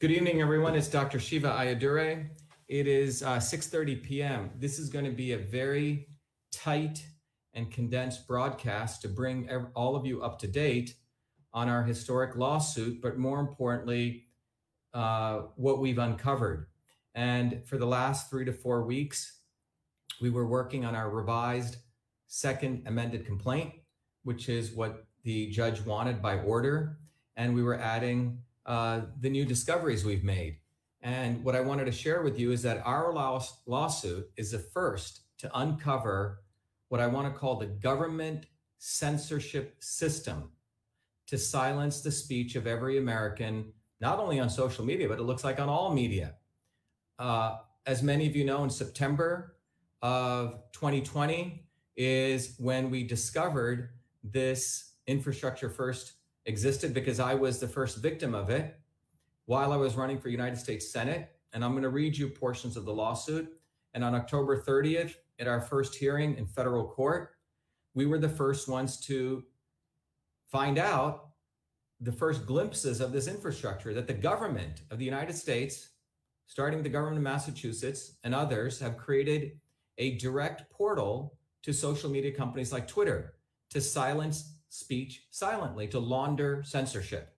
Good evening, everyone. It's Dr. Shiva Ayyadurai. It is 6:30 p.m. This is going to be a very tight and condensed broadcast to bring all of you up to date on our historic lawsuit, but more importantly, what we've uncovered. And for the last 3 to 4 weeks, we were working on our revised second amended complaint, which is what the judge wanted by order. And we were adding the new discoveries we've made. And what I wanted to share with you is that our lawsuit is the first to uncover what I want to call the government censorship system to silence the speech of every American, not only on social media, but it looks like on all media. As many of you know, in September of 2020 is when we discovered this infrastructure first existed, because I was the first victim of it while I was running for United States Senate. And I'm going to read you portions of the lawsuit. And on October 30th, at our first hearing in federal court, we were the first ones to find out the first glimpses of this infrastructure that the government of the United States, starting the government of Massachusetts and others, have created a direct portal to social media companies like Twitter to silence speech silently, to launder censorship.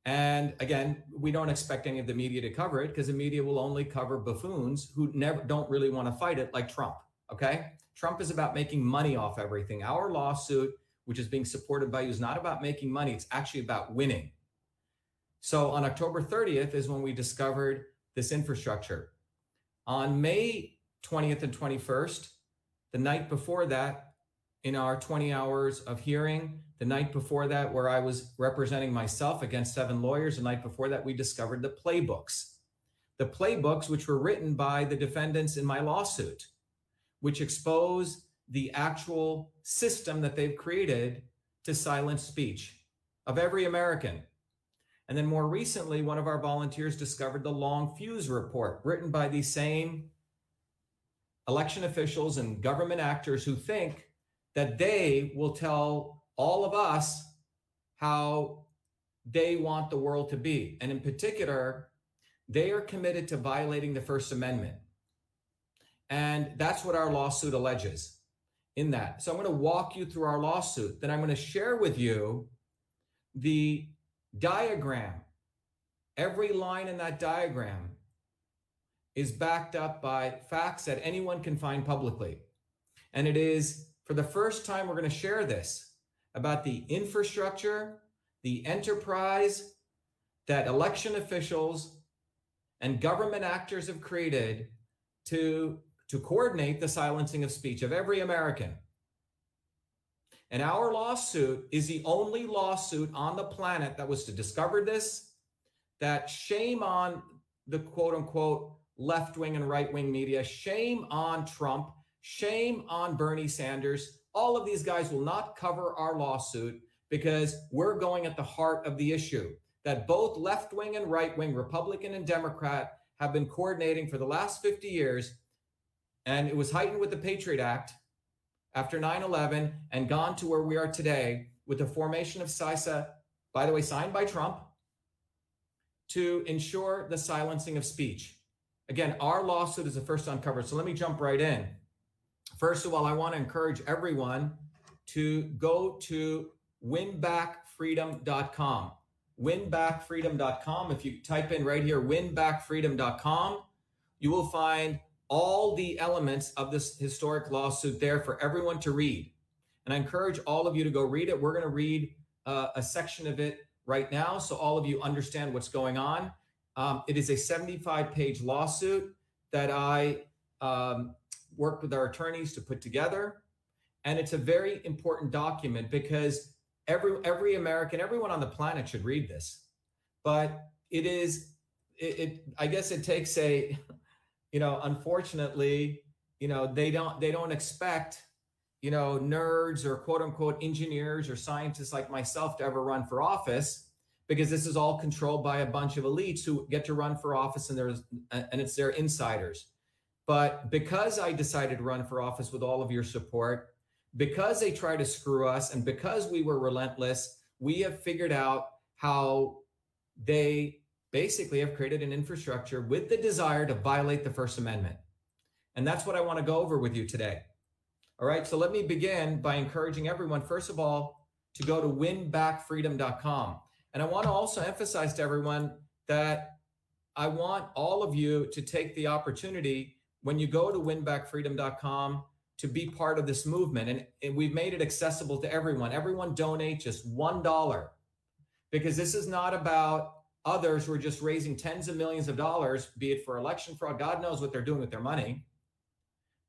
And again, we don't expect any of the media to cover it, because the media will only cover buffoons who don't really want to fight it, like Trump, okay? Trump is about making money off everything. Our lawsuit, which is being supported by you, is not about making money, it's actually about winning. So on October 30th is when we discovered this infrastructure. On May 20th and 21st, the night before that, in our 20 hours of hearing, the night before that, where I was representing myself against 7 lawyers, the night before that, we discovered the playbooks. The playbooks, which were written by the defendants in my lawsuit, which expose the actual system that they've created to silence speech of every American. And then more recently, one of our volunteers discovered the long fuse report written by these same election officials and government actors who think that they will tell all of us how they want the world to be. And in particular, they are committed to violating the First Amendment. And that's what our lawsuit alleges in that. So I'm going to walk you through our lawsuit. Then I'm going to share with you the diagram. Every line in that diagram is backed up by facts that anyone can find publicly. And it is, for the first time, we're going to share this about the infrastructure, the enterprise that election officials and government actors have created to coordinate the silencing of speech of every American. And our lawsuit is the only lawsuit on the planet that was to discover this, that shame on the quote unquote left-wing and right-wing media, shame on Trump, shame on Bernie Sanders. All of these guys will not cover our lawsuit, because we're going at the heart of the issue that both left-wing and right-wing, Republican and Democrat, have been coordinating for the last 50 years. And it was heightened with the Patriot Act after 9/11 and gone to where we are today with the formation of CISA, by the way, signed by Trump, to ensure the silencing of speech. Again, our lawsuit is the first to uncover. So let me jump right in. First of all, I want to encourage everyone to go to winbackfreedom.com. Winbackfreedom.com. If you type in right here, winbackfreedom.com, you will find all the elements of this historic lawsuit there for everyone to read. And I encourage all of you to go read it. We're going to read a section of it right now so all of you understand what's going on. It is a 75-page lawsuit that I worked with our attorneys to put together. And it's a very important document because every American, everyone on the planet should read this. But I guess it takes unfortunately, they don't expect, nerds or quote unquote engineers or scientists like myself to ever run for office, because this is all controlled by a bunch of elites who get to run for office and it's their insiders. But because I decided to run for office with all of your support, because they try to screw us, and because we were relentless, we have figured out how they basically have created an infrastructure with the desire to violate the First Amendment. And that's what I want to go over with you today. All right, so let me begin by encouraging everyone, first of all, to go to winbackfreedom.com. And I want to also emphasize to everyone that I want all of you to take the opportunity when you go to winbackfreedom.com to be part of this movement. And we've made it accessible to everyone. Everyone donate just $1, because this is not about others who are just raising tens of millions of dollars, be it for election fraud. God knows what they're doing with their money.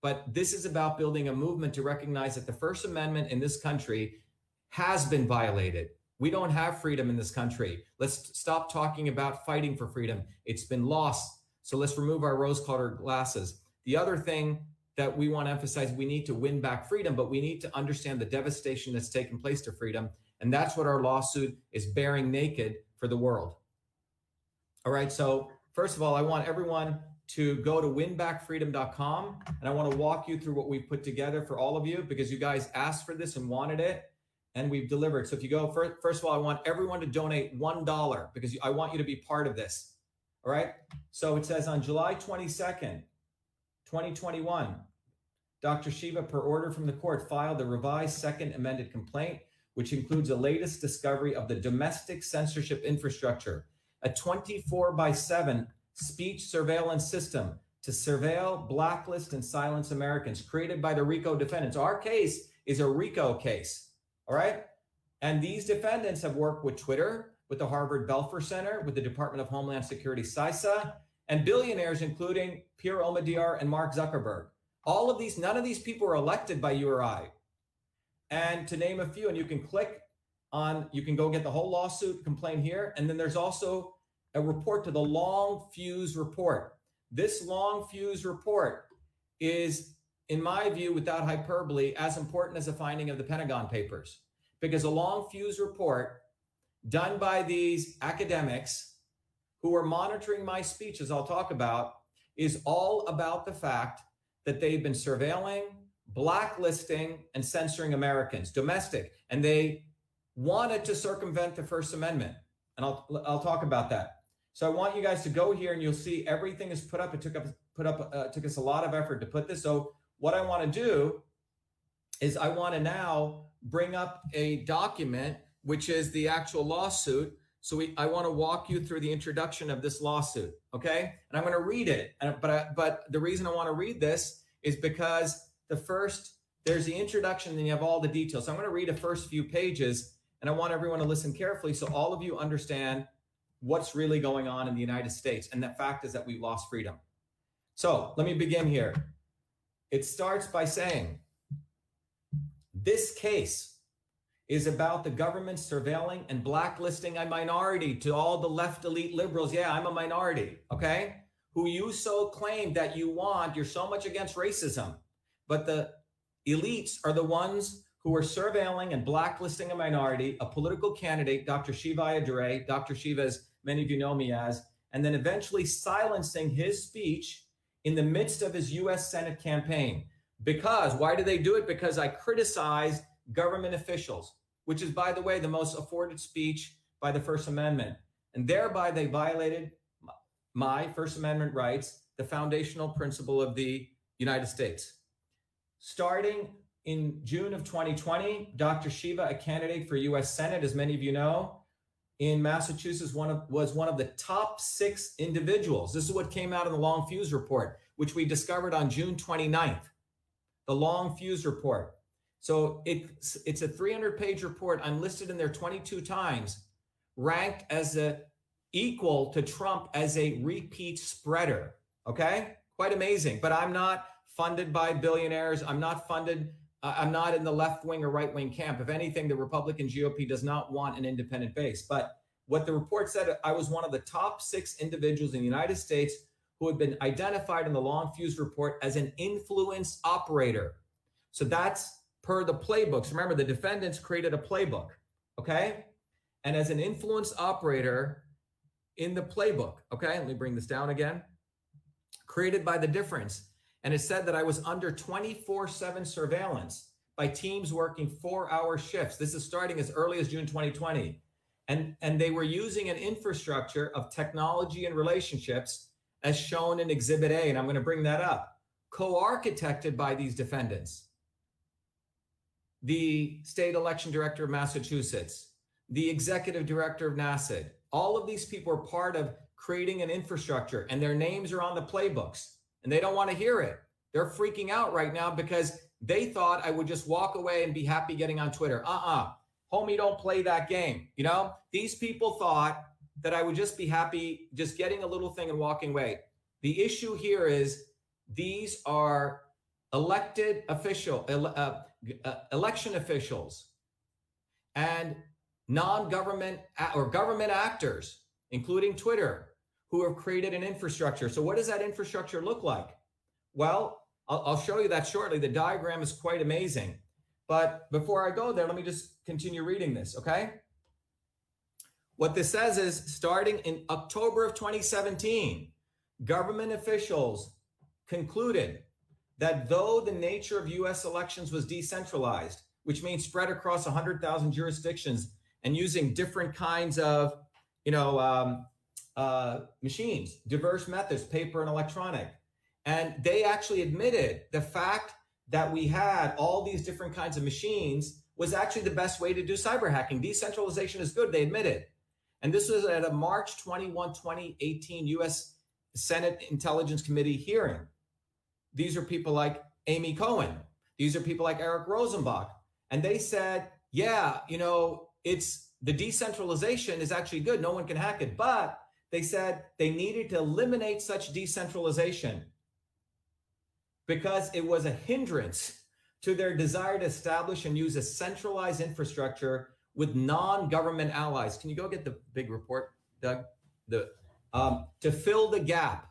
But this is about building a movement to recognize that the First Amendment in this country has been violated. We don't have freedom in this country. Let's stop talking about fighting for freedom. It's been lost. So let's remove our rose-colored glasses. The other thing that we want to emphasize, we need to win back freedom, but we need to understand the devastation that's taken place to freedom. And that's what our lawsuit is bearing naked for the world. All right, so first of all, I want everyone to go to winbackfreedom.com, and I want to walk you through what we've put together for all of you, because you guys asked for this and wanted it, and we've delivered. So if you go, first of all, I want everyone to donate $1 because I want you to be part of this. All right, so it says on July 22nd, 2021, Dr. Shiva, per order from the court, filed a revised second amended complaint, which includes the latest discovery of the domestic censorship infrastructure, a 24/7 speech surveillance system to surveil, blacklist, and silence Americans created by the RICO defendants. Our case is a RICO case, all right? And these defendants have worked with Twitter, with the Harvard Belfer Center, with the Department of Homeland Security, CISA, and billionaires, including Pierre Omidyar and Mark Zuckerberg. All of these, none of these people are elected by you or I. And to name a few, and you can click on, you can go get the whole lawsuit complaint here. And then there's also a report to the Long Fuse Report. This Long Fuse Report is, in my view, without hyperbole, as important as the finding of the Pentagon Papers. Because a Long Fuse Report done by these academics who are monitoring my speech, as I'll talk about, is all about the fact that they've been surveilling, blacklisting, and censoring Americans, domestic, and they wanted to circumvent the First Amendment. And I'll talk about that. So I want you guys to go here and you'll see everything is put up. It took us a lot of effort to put this. So what I want to do is I want to now bring up a document, which is the actual lawsuit. So I want to walk you through the introduction of this lawsuit, okay? And I'm going to read it. But the reason I want to read this is because there's the introduction, and then you have all the details. So I'm going to read the first few pages, and I want everyone to listen carefully so all of you understand what's really going on in the United States. And the fact is that we've lost freedom. So let me begin here. It starts by saying, this case is about the government surveilling and blacklisting a minority. To all the left elite liberals, yeah, I'm a minority, okay? Who you so claim that you're so much against racism. But the elites are the ones who are surveilling and blacklisting a minority, a political candidate, Dr. Shiva Ayyadurai, Dr. Shiva, as many of you know me as, and then eventually silencing his speech in the midst of his US Senate campaign. Because, why do they do it? Because I criticized government officials, which is, by the way, the most afforded speech by the First Amendment. And thereby they violated my First Amendment rights, the foundational principle of the United States. Starting in June of 2020, Dr. Shiva, a candidate for US Senate, as many of you know, in Massachusetts, was one of the top 6 individuals. This is what came out in the Long Fuse Report, which we discovered on June 29th. The Long Fuse Report. So it's a 300-page report. I'm listed in there 22 times, ranked as equal to Trump as a repeat spreader. Okay? Quite amazing. But I'm not funded by billionaires. I'm not in the left wing or right wing camp. If anything, the Republican GOP does not want an independent base. But what the report said, I was one of the top 6 individuals in the United States who had been identified in the Long Fuse Report as an influence operator. So that's per the playbooks. Remember, the defendants created a playbook, okay? And as an influence operator in the playbook, okay? Let me bring this down again. Created by the difference. And it said that I was under 24/7 surveillance by teams working 4-hour shifts. This is starting as early as June 2020. And they were using an infrastructure of technology and relationships as shown in Exhibit A, and I'm going to bring that up, co-architected by these defendants. The state election director of Massachusetts, the executive director of NASA, all of these people are part of creating an infrastructure, and their names are on the playbooks, and they don't want to hear it. They're freaking out right now because they thought I would just walk away and be happy getting on Twitter. Homie, don't play that game. You know, these people thought that I would just be happy just getting a little thing and walking away. The issue here is these are elected election officials and non-government or government actors, including Twitter, who have created an infrastructure. So what does that infrastructure look like? Well, I'll show you that shortly. The diagram is quite amazing. But before I go there, let me just continue reading this, okay? What this says is, starting in October of 2017, government officials concluded that though the nature of US elections was decentralized, which means spread across 100,000 jurisdictions and using different kinds of, machines, diverse methods, paper and electronic. And they actually admitted the fact that we had all these different kinds of machines was actually the best way to do cyber hacking. Decentralization is good, they admitted. And this was at a March 21, 2018 US Senate Intelligence Committee hearing. These are people like Amy Cohen. These are people like Eric Rosenbach. And they said, yeah, it's the decentralization is actually good. No one can hack it. But they said they needed to eliminate such decentralization because it was a hindrance to their desire to establish and use a centralized infrastructure with non-government allies. Can you go get the big report, Doug? To fill the gap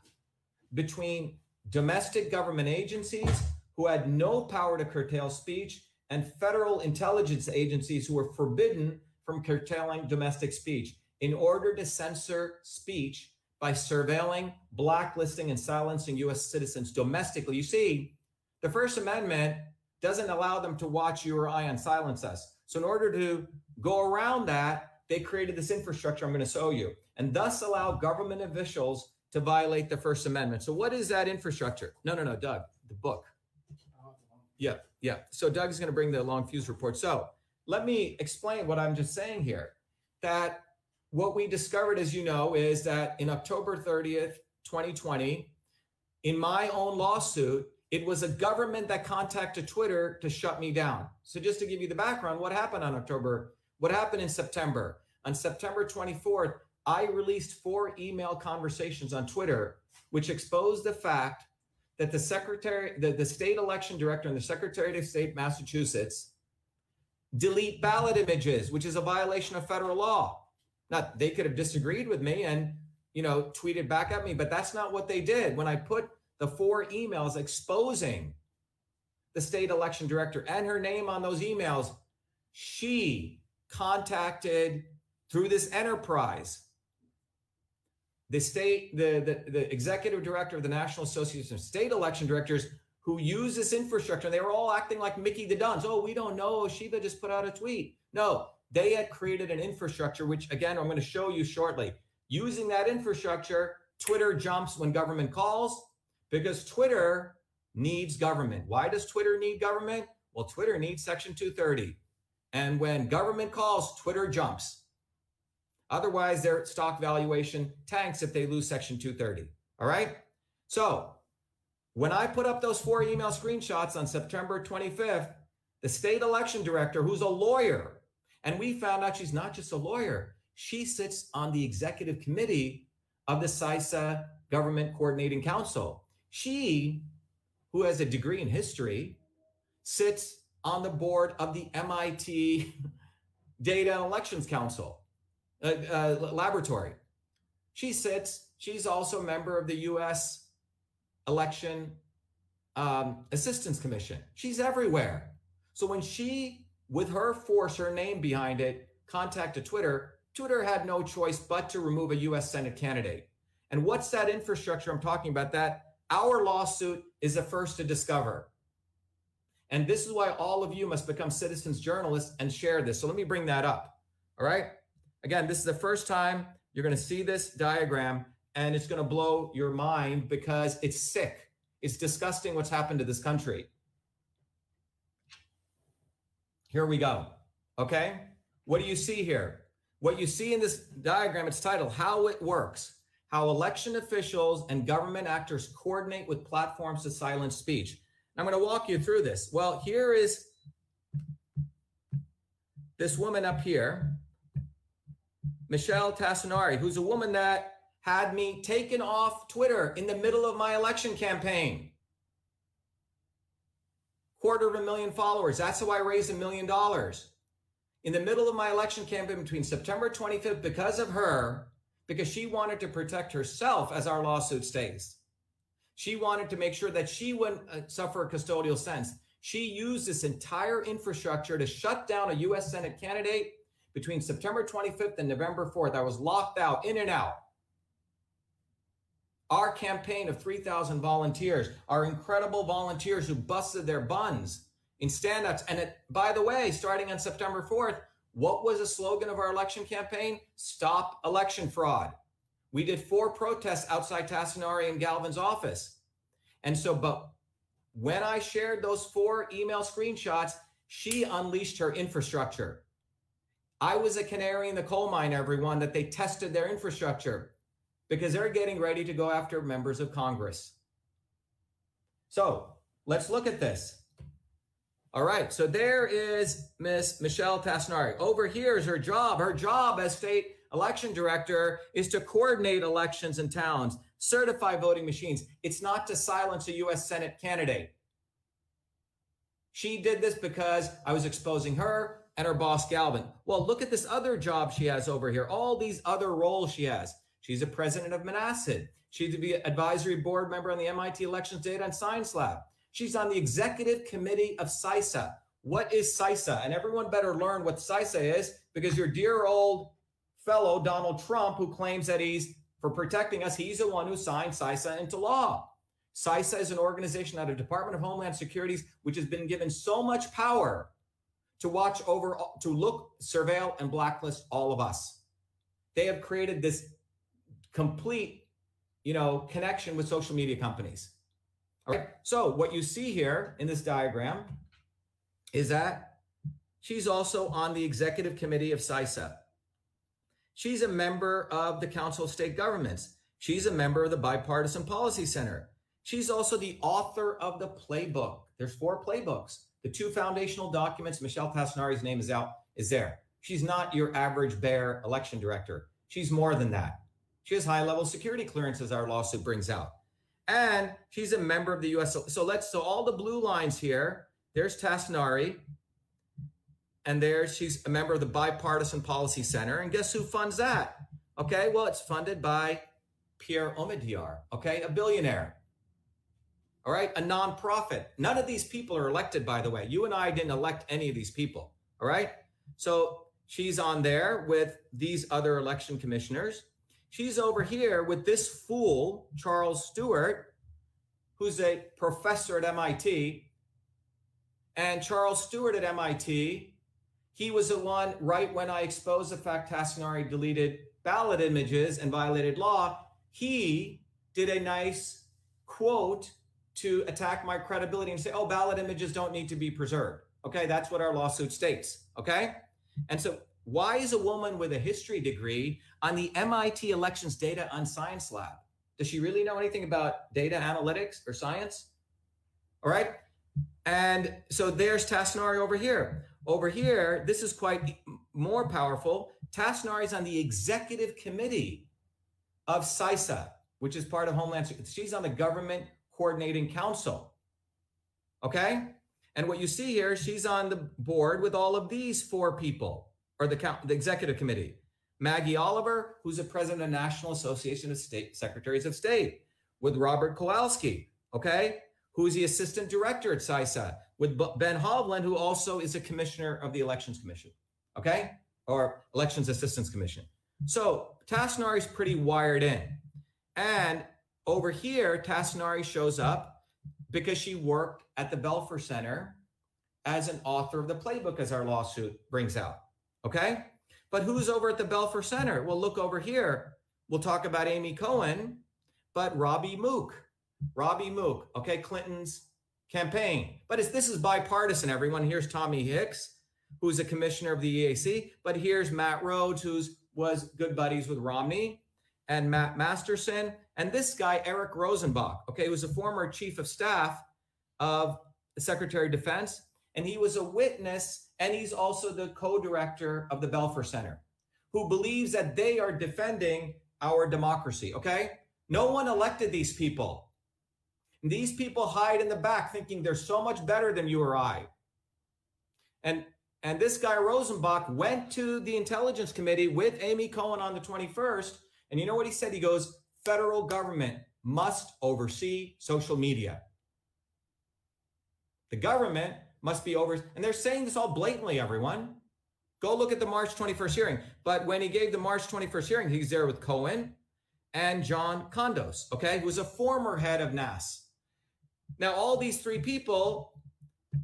between domestic government agencies who had no power to curtail speech and federal intelligence agencies who were forbidden from curtailing domestic speech in order to censor speech by surveilling, blacklisting, and silencing US citizens domestically. You see, the First Amendment doesn't allow them to watch you or I and silence us. So in order to go around that, they created this infrastructure I'm going to show you, and thus allow government officials to violate the First Amendment. So what is that infrastructure? No, Doug, the book. Yeah. So Doug's going to bring the long fuse report. So let me explain what I'm just saying here, that what we discovered, as you know, is that in October 30th, 2020, in my own lawsuit, it was a government that contacted Twitter to shut me down. So just to give you the background, what happened in September? On September 24th, I released 4 email conversations on Twitter, which exposed the fact that the state election director and the Secretary of State, Massachusetts, delete ballot images, which is a violation of federal law. Now, they could have disagreed with me and, tweeted back at me, but that's not what they did. When I put the 4 emails exposing the state election director and her name on those emails, she contacted through this enterprise the executive director of the National Association of State Election Directors, who use this infrastructure. And they were all acting like Mickey the Duns. Oh, we don't know. Shiva just put out a tweet. No, they had created an infrastructure, which again, I'm going to show you shortly. Using that infrastructure, Twitter jumps when government calls because Twitter needs government. Why does Twitter need government? Well, Twitter needs Section 230. And when government calls, Twitter jumps. Otherwise, their stock valuation tanks if they lose Section 230. All right? So when I put up those 4 email screenshots on September 25th, the state election director, who's a lawyer, and we found out she's not just a lawyer, she sits on the executive committee of the CISA Government Coordinating Council. She, who has a degree in history, sits on the board of the MIT Data and Elections Council laboratory. She's also a member of the US Election Assistance Commission. She's everywhere. So when she, with her force, her name behind it, contacted Twitter, Twitter had no choice but to remove a US Senate candidate. And what's that infrastructure I'm talking about? That our lawsuit is the first to discover. And this is why all of you must become citizens journalists and share this. So let me bring that up. All right. Again, this is the first time you're going to see this diagram, and it's going to blow your mind because it's sick. It's disgusting what's happened to this country. Here we go. Okay? What do you see here? What you see in this diagram, it's titled How It Works. How election officials and government actors coordinate with platforms to silence speech. And I'm going to walk you through this. Well, here is this woman up here, Michelle Tassinari, who's a woman that had me taken off Twitter in the middle of my election campaign. 250,000 followers. That's how I raised $1 million. In the middle of my election campaign between September 25th, because of her, because she wanted to protect herself, as our lawsuit states. She wanted to make sure that she wouldn't suffer a custodial sentence. She used this entire infrastructure to shut down a U.S. Senate candidate between September 25th and November 4th. I was locked out, in and out. Our campaign of 3,000 volunteers, our incredible volunteers who busted their buns in stand-ups. And by the way, starting on September 4th, what was the slogan of our election campaign? Stop election fraud. We did 4 protests outside Tassinari and Galvin's office. And so, but when I shared those 4 email screenshots, she unleashed her infrastructure. I was a canary in the coal mine, everyone, that they tested their infrastructure because they're getting ready to go after members of Congress. So let's look at this. All right, so there is Miss Michelle Tassinari. Over here is her job. Her job as state election director is to coordinate elections in towns, certify voting machines. It's not to silence a U.S. Senate candidate. She did this because I was exposing her and her boss, Galvin. Well, look at this other job she has over here, all these other roles she has. She's a president of Manasseh. She's to be an advisory board member on the MIT Elections Data and Science Lab. She's on the executive committee of CISA. What is CISA? And everyone better learn what CISA is, because your dear old fellow, Donald Trump, who claims that he's for protecting us, he's the one who signed CISA into law. CISA is an organization out of Department of Homeland Security, which has been given so much power to watch over, to look, surveil, and blacklist all of us. They have created this complete, connection with social media companies. All right. So what you see here in this diagram is that she's also on the executive committee of CISA. She's a member of the Council of State Governments. She's a member of the Bipartisan Policy Center. She's also the author of the playbook. There's 4 playbooks. The 2 foundational documents, Michelle Tassinari's name is there. She's not your average bare election director. She's more than that. She has high-level security clearance, as our lawsuit brings out. And she's a member of the U.S. So all the blue lines here, there's Tassinari, and she's a member of the Bipartisan Policy Center. And guess who funds that? Okay, well, it's funded by Pierre Omidyar, okay, a billionaire. All right, a nonprofit. None of these people are elected, by the way. You and I didn't elect any of these people, all right? So she's on there with these other election commissioners. She's over here with this fool, Charles Stewart, who's a professor at MIT. And Charles Stewart at MIT, he was the one, right when I exposed the fact Tassinari deleted ballot images and violated law, he did a nice quote to attack my credibility and say, oh, ballot images don't need to be preserved. Okay, that's what our lawsuit states, okay? And so why is a woman with a history degree on the MIT Elections Data and Science Lab? Does she really know anything about data analytics or science? All right. And so there's Tassinari over here. Over here, this is quite more powerful. Tassinari's on the executive committee of CISA, which is part of Homeland Security. She's on the Government Coordinating Council. Okay. And what you see here, she's on the board with all of these 4 people, or the executive committee. Maggie Oliver, who's the president of the National Association of State Secretaries of State, with Robert Kowalski, okay, who's the assistant director at CISA, with Ben Hovland, who also is a commissioner of the Elections Commission, okay, or Elections Assistance Commission. So Tassinari's pretty wired in. And over here, Tassinari shows up because she worked at the Belfer Center as an author of the playbook, as our lawsuit brings out. Okay, But who's over at the Belfer Center? Well, look over here. We'll talk about Amy Cohen, but Robbie Mook, okay, Clinton's campaign. But this is bipartisan, everyone. Here's Tommy Hicks, who's a commissioner of the EAC, but here's Matt Rhodes, who was good buddies with Romney, and Matt Masterson, and this guy, Eric Rosenbach, okay, who's a former chief of staff of the Secretary of Defense, and he was a witness, and he's also the co-director of the Belfer Center, who believes that they are defending our democracy, okay? No one elected these people. And these people hide in the back thinking they're so much better than you or I. And this guy Rosenbach went to the Intelligence Committee with Amy Cohen on the 21st, and you know what he said? He goes, federal government must oversee social media. The government must be over, and they're saying this all blatantly, everyone. Go look at the March 21st hearing. But when he gave the March 21st hearing, he's there with Cohen and John Kondos, okay, who was a former head of NAS. Now, all these three people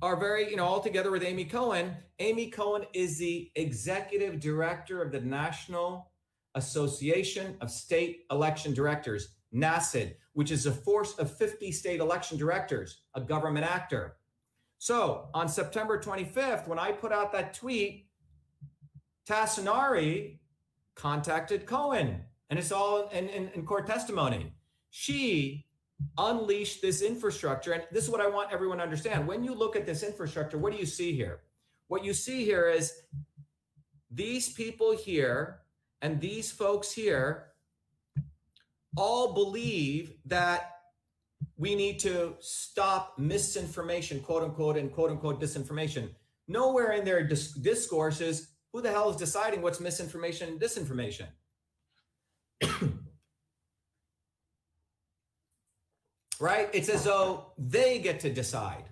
are very, all together with Amy Cohen. Amy Cohen is the executive director of the National Association of State Election Directors, NASID, which is a force of 50 state election directors, a government actor. So on September 25th, when I put out that tweet, Tassinari contacted Cohen, and it's all in court testimony. She unleashed this infrastructure, and this is what I want everyone to understand. When you look at this infrastructure, what do you see here? What you see here is these people here and these folks here all believe that we need to stop misinformation, quote unquote, and quote unquote disinformation. Nowhere in their discourses, who the hell is deciding what's misinformation and disinformation? Right? It's as though they get to decide.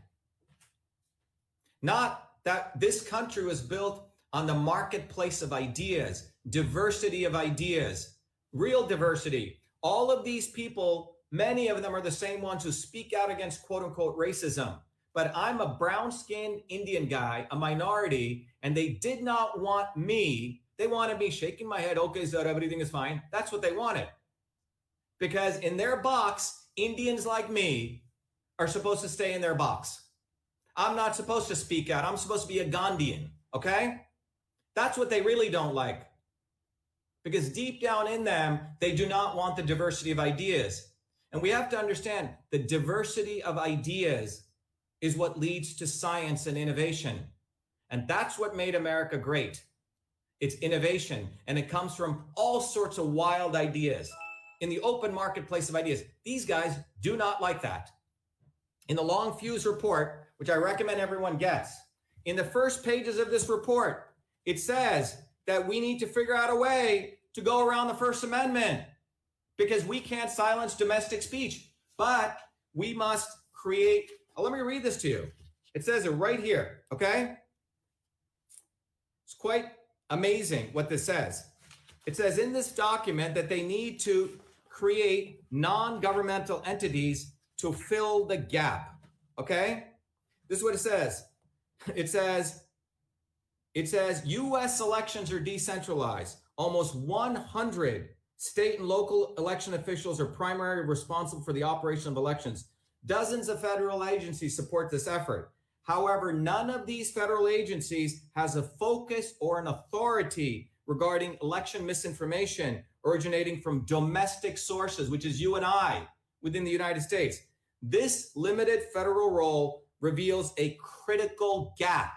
Not that this country was built on the marketplace of ideas, diversity of ideas, real diversity. All of these people, many of them are the same ones who speak out against quote unquote racism. But I'm a brown-skinned Indian guy, a minority, and they did not want me. They wanted me shaking my head, okay, so everything is fine. That's what they wanted. Because in their box, Indians like me are supposed to stay in their box. I'm not supposed to speak out. I'm supposed to be a Gandhian, okay? That's what they really don't like. Because deep down in them, they do not want the diversity of ideas. And we have to understand the diversity of ideas is what leads to science and innovation. And that's what made America great. It's innovation, and it comes from all sorts of wild ideas in the open marketplace of ideas. These guys do not like that. In the Long Fuse report, which I recommend everyone gets, in the first pages of this report, it says that we need to figure out a way to go around the First Amendment because we can't silence domestic speech, but we must create. Let me read this to you. It says it right here, okay? It's quite amazing what this says. It says in this document that they need to create non-governmental entities to fill the gap, okay? This is what it says. It says U.S. elections are decentralized. Almost 100 state and local election officials are primarily responsible for the operation of elections. Dozens of federal agencies support this effort. However, none of these federal agencies has a focus or an authority regarding election misinformation originating from domestic sources, which is you and I within the United States. This limited federal role reveals a critical gap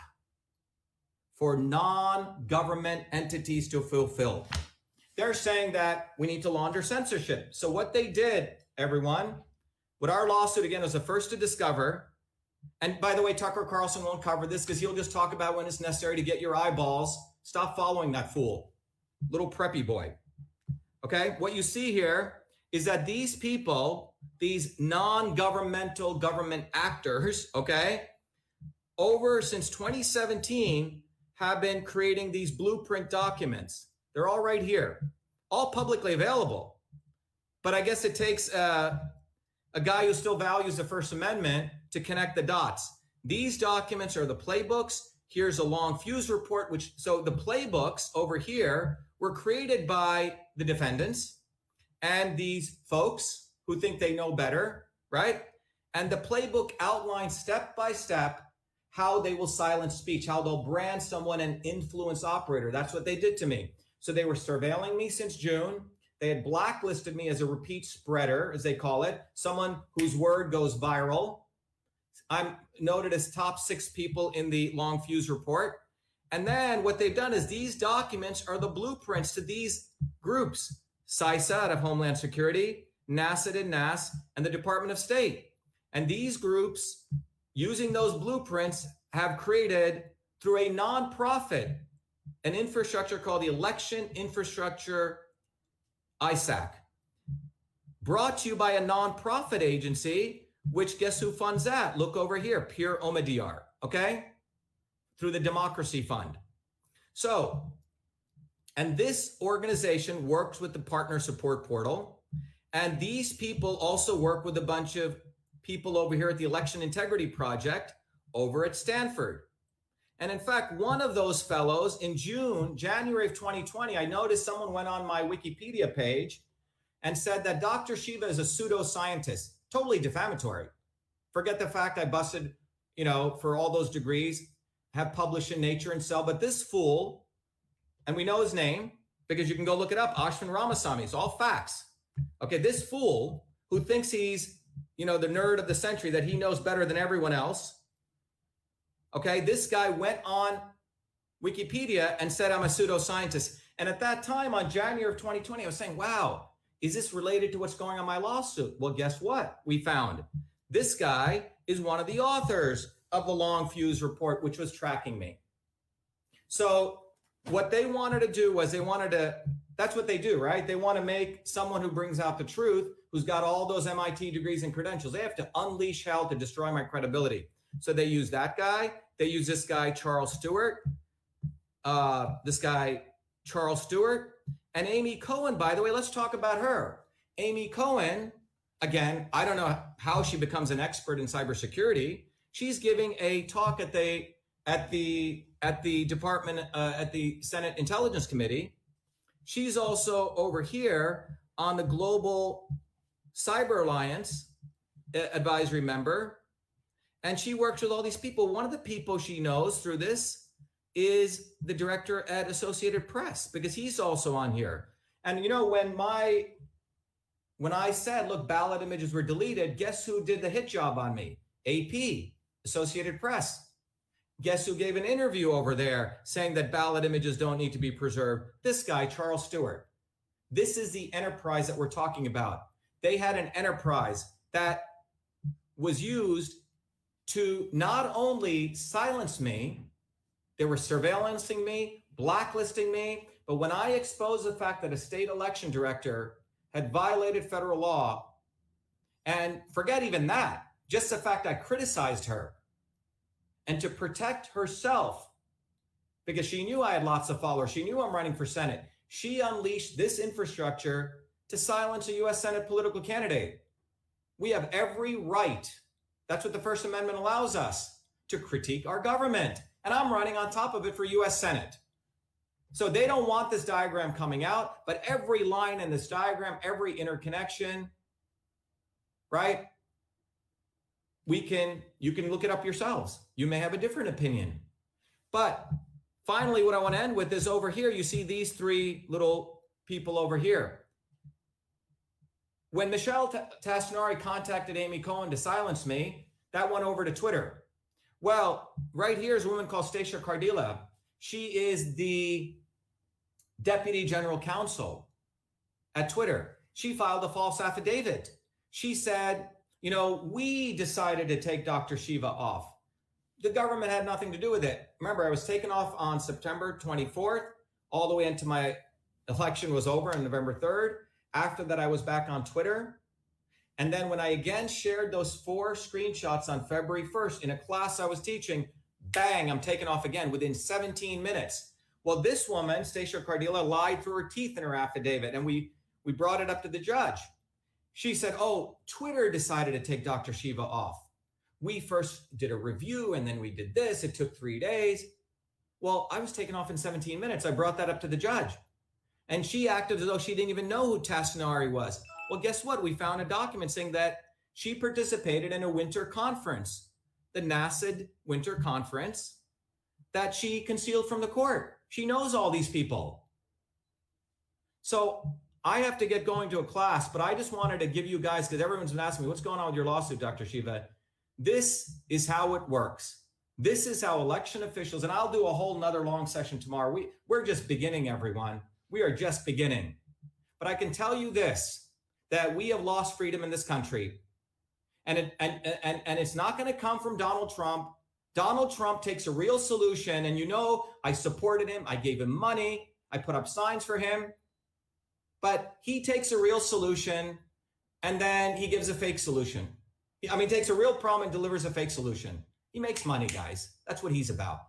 for non-government entities to fulfill. They're saying that we need to launder censorship. So what they did, everyone, what our lawsuit, again, was the first to discover, and by the way, Tucker Carlson won't cover this because he'll just talk about when it's necessary to get your eyeballs. Stop following that fool, little preppy boy. Okay, what you see here is that these people, these non-governmental government actors, okay, since 2017, have been creating these blueprint documents. They're all right here, all publicly available. But I guess it takes a guy who still values the First Amendment to connect the dots. These documents are the playbooks. Here's a long fuse report, so the playbooks over here were created by the defendants and these folks who think they know better, right? And the playbook outlines step by step how they will silence speech, how they'll brand someone an influence operator. That's what they did to me. So they were surveilling me since June. They had blacklisted me as a repeat spreader, as they call it, someone whose word goes viral. I'm noted as top 6 people in the long fuse report. And then what they've done is these documents are the blueprints to these groups, CISA out of Homeland Security, NASA and NAS, and the Department of State. And these groups, using those blueprints, have created, through a nonprofit, an infrastructure called the Election Infrastructure ISAC, brought to you by a nonprofit agency, which guess who funds that? Look over here, Pure Omidyar, okay? Through the Democracy Fund. So, and this organization works with the Partner Support Portal, and these people also work with a bunch of people over here at the Election Integrity Project over at Stanford. And in fact, one of those fellows in January of 2020, I noticed someone went on my Wikipedia page and said that Dr. Shiva is a pseudoscientist. Totally defamatory. Forget the fact I busted, for all those degrees, have published in Nature and Cell. But this fool, and we know his name because you can go look it up, Ashwin Ramasamy, it's all facts. Okay, this fool who thinks he's, the nerd of the century, that he knows better than everyone else. Okay, this guy went on Wikipedia and said I'm a pseudoscientist. And at that time, on January of 2020, I was saying, wow, is this related to what's going on in my lawsuit? Well, guess what? We found this guy is one of the authors of the long fuse report, which was tracking me. So what they wanted to do was that's what they do, right? They want to make someone who brings out the truth, who's got all those MIT degrees and credentials, they have to unleash hell to destroy my credibility. So they use that guy. They use this guy, Charles Stewart, and Amy Cohen, by the way. Let's talk about her. Amy Cohen, again, I don't know how she becomes an expert in cybersecurity. She's giving a talk at the Senate Intelligence Committee. She's also over here on the Global Cyber Alliance advisory member. And she works with all these people. One of the people she knows through this is the director at Associated Press, because he's also on here. And when I said, look, ballot images were deleted, guess who did the hit job on me? AP, Associated Press. Guess who gave an interview over there saying that ballot images don't need to be preserved? This guy, Charles Stewart. This is the enterprise that we're talking about. They had an enterprise that was used to not only silence me, they were surveillancing me, blacklisting me, but when I exposed the fact that a state election director had violated federal law, and forget even that, just the fact I criticized her, and to protect herself, because she knew I had lots of followers, she knew I'm running for Senate, she unleashed this infrastructure to silence a US Senate political candidate. We have every right. That's what the First Amendment allows us, to critique our government. And I'm running on top of it for US Senate. So they don't want this diagram coming out, but every line in this diagram, every interconnection, right? You can look it up yourselves. You may have a different opinion. But finally, what I want to end with is over here, you see these 3 little people over here. When Michelle Tassinari contacted Amy Cohen to silence me, that went over to Twitter. Well, right here is a woman called Stacia Cardilla. She is the deputy general counsel at Twitter. She filed a false affidavit. She said, we decided to take Dr. Shiva off. The government had nothing to do with it. Remember, I was taken off on September 24th, all the way into my election was over on November 3rd. After that, I was back on Twitter. And then when I again shared those 4 screenshots on February 1st in a class I was teaching, bang, I'm taken off again within 17 minutes. Well, this woman, Stacia Cardilla, lied through her teeth in her affidavit, and we brought it up to the judge. She said, oh, Twitter decided to take Dr. Shiva off. We first did a review, and then we did this. It took 3 days. Well, I was taken off in 17 minutes. I brought that up to the judge. And she acted as though she didn't even know who Tassinari was. Well, guess what? We found a document saying that she participated in a winter conference, the NACID winter conference, that she concealed from the court. She knows all these people. So I have to get going to a class, but I just wanted to give you guys, because everyone's been asking me, what's going on with your lawsuit, Dr. Shiva? This is how it works. This is how election officials, and I'll do a whole nother long session tomorrow. We're just beginning, everyone. We are just beginning. But I can tell you this, that we have lost freedom in this country. And it's not going to come from Donald Trump. Donald Trump takes a real solution. And you know, I supported him. I gave him money. I put up signs for him. But he takes a real solution and then he gives a fake solution. I mean, he takes a real problem and delivers a fake solution. He makes money, guys. That's what he's about.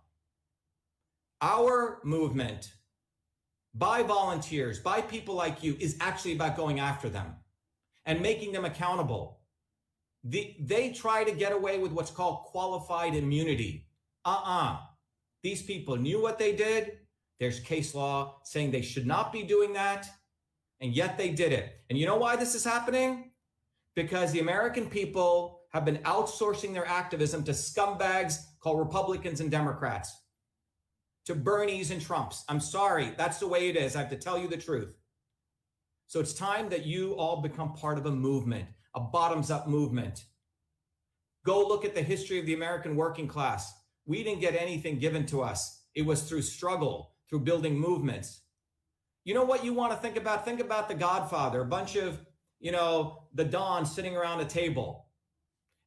Our movement, by volunteers, by people like you, is actually about going after them and making them accountable. They try to get away with what's called qualified immunity. These people knew what they did. There's case law saying they should not be doing that, and yet they did it. And you know why this is happening? Because the American people have been outsourcing their activism to scumbags called Republicans and Democrats, to Bernies and Trumps. I'm sorry, that's the way it is. I have to tell you the truth. So it's time that you all become part of a movement, a bottoms-up movement. Go look at the history of the American working class. We didn't get anything given to us. It was through struggle, through building movements. You know what you want to think about? Think about The Godfather, a bunch of, the Dons sitting around a table.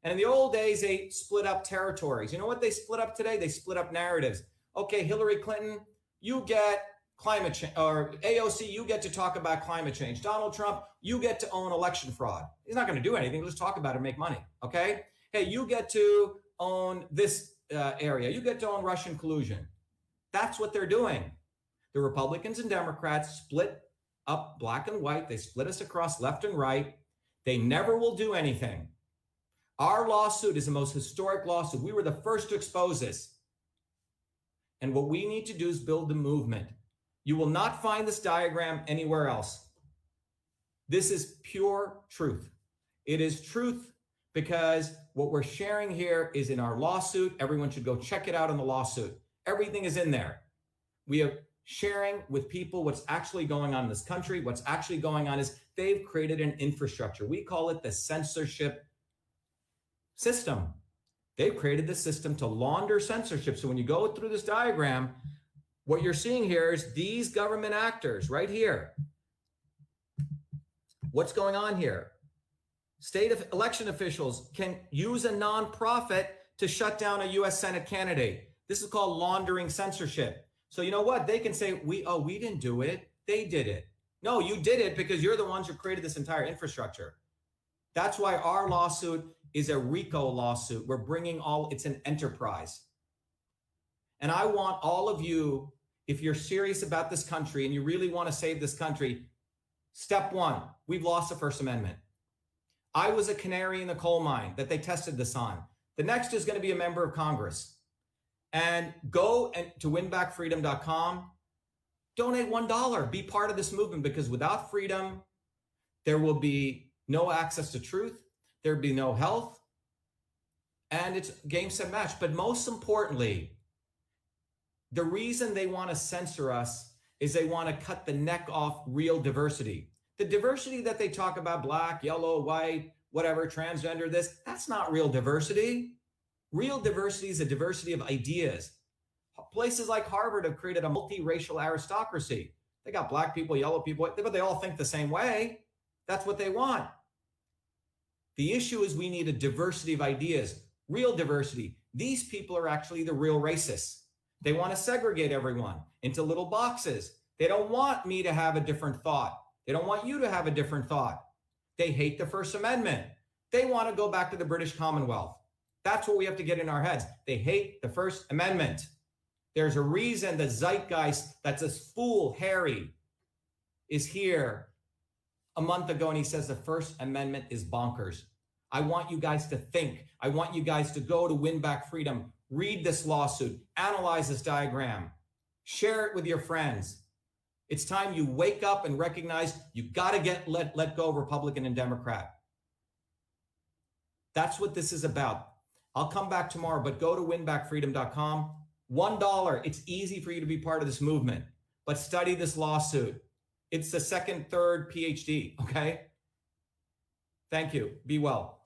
And in the old days, they split up territories. You know what they split up today? They split up narratives. Okay, Hillary Clinton, you get climate change, or AOC, you get to talk about climate change. Donald Trump, you get to own election fraud. He's not going to do anything. He'll just talk about it and make money, okay? Hey, you get to own this area. You get to own Russian collusion. That's what they're doing. The Republicans and Democrats split up black and white. They split us across left and right. They never will do anything. Our lawsuit is the most historic lawsuit. We were the first to expose this. And what we need to do is build the movement. You will not find this diagram anywhere else. This is pure truth. It is truth because what we're sharing here is in our lawsuit. Everyone should go check it out in the lawsuit. Everything is in there. We are sharing with people what's actually going on in this country. What's actually going on is they've created an infrastructure. We call it the censorship system. They've created this system to launder censorship. So when you go through this diagram, what you're seeing here is these government actors right here. What's going on here? State of election officials can use a nonprofit to shut down a US Senate candidate. This is called laundering censorship. So you know what? They can say, we didn't do it. They did it. No, you did it because you're the ones who created this entire infrastructure. That's why our lawsuit is a RICO lawsuit. We're bringing it's an enterprise. And I want all of you, if you're serious about this country and you really want to save this country, step one, we've lost the First Amendment. I was a canary in the coal mine that they tested this on. The next is going to be a member of Congress. And go to winbackfreedom.com, donate $1, be part of this movement, because without freedom, there will be no access to truth. There'd be no health, and it's game, set, match. But most importantly, the reason they want to censor us is they want to cut the neck off real diversity. The diversity that they talk about, black, yellow, white, whatever, transgender, that's not real diversity. Real diversity is a diversity of ideas. Places like Harvard have created a multiracial aristocracy. They got black people, yellow people, but they all think the same way. That's what they want. The issue is we need a diversity of ideas, real diversity. These people are actually the real racists. They want to segregate everyone into little boxes. They don't want me to have a different thought. They don't want you to have a different thought. They hate the First Amendment. They want to go back to the British Commonwealth. That's what we have to get in our heads. They hate the First Amendment. There's a reason the zeitgeist that's this fool, Harry, is here a month ago, and he says the First Amendment is bonkers. I want you guys to think. I want you guys to go to Win Back Freedom, read this lawsuit, analyze this diagram. Share it with your friends. It's time you wake up and recognize you got to let go of Republican and Democrat. That's what this is about. I'll come back tomorrow, but go to winbackfreedom.com. $1. It's easy for you to be part of this movement, but study this lawsuit. It's the second, third PhD, okay? Thank you. Be well.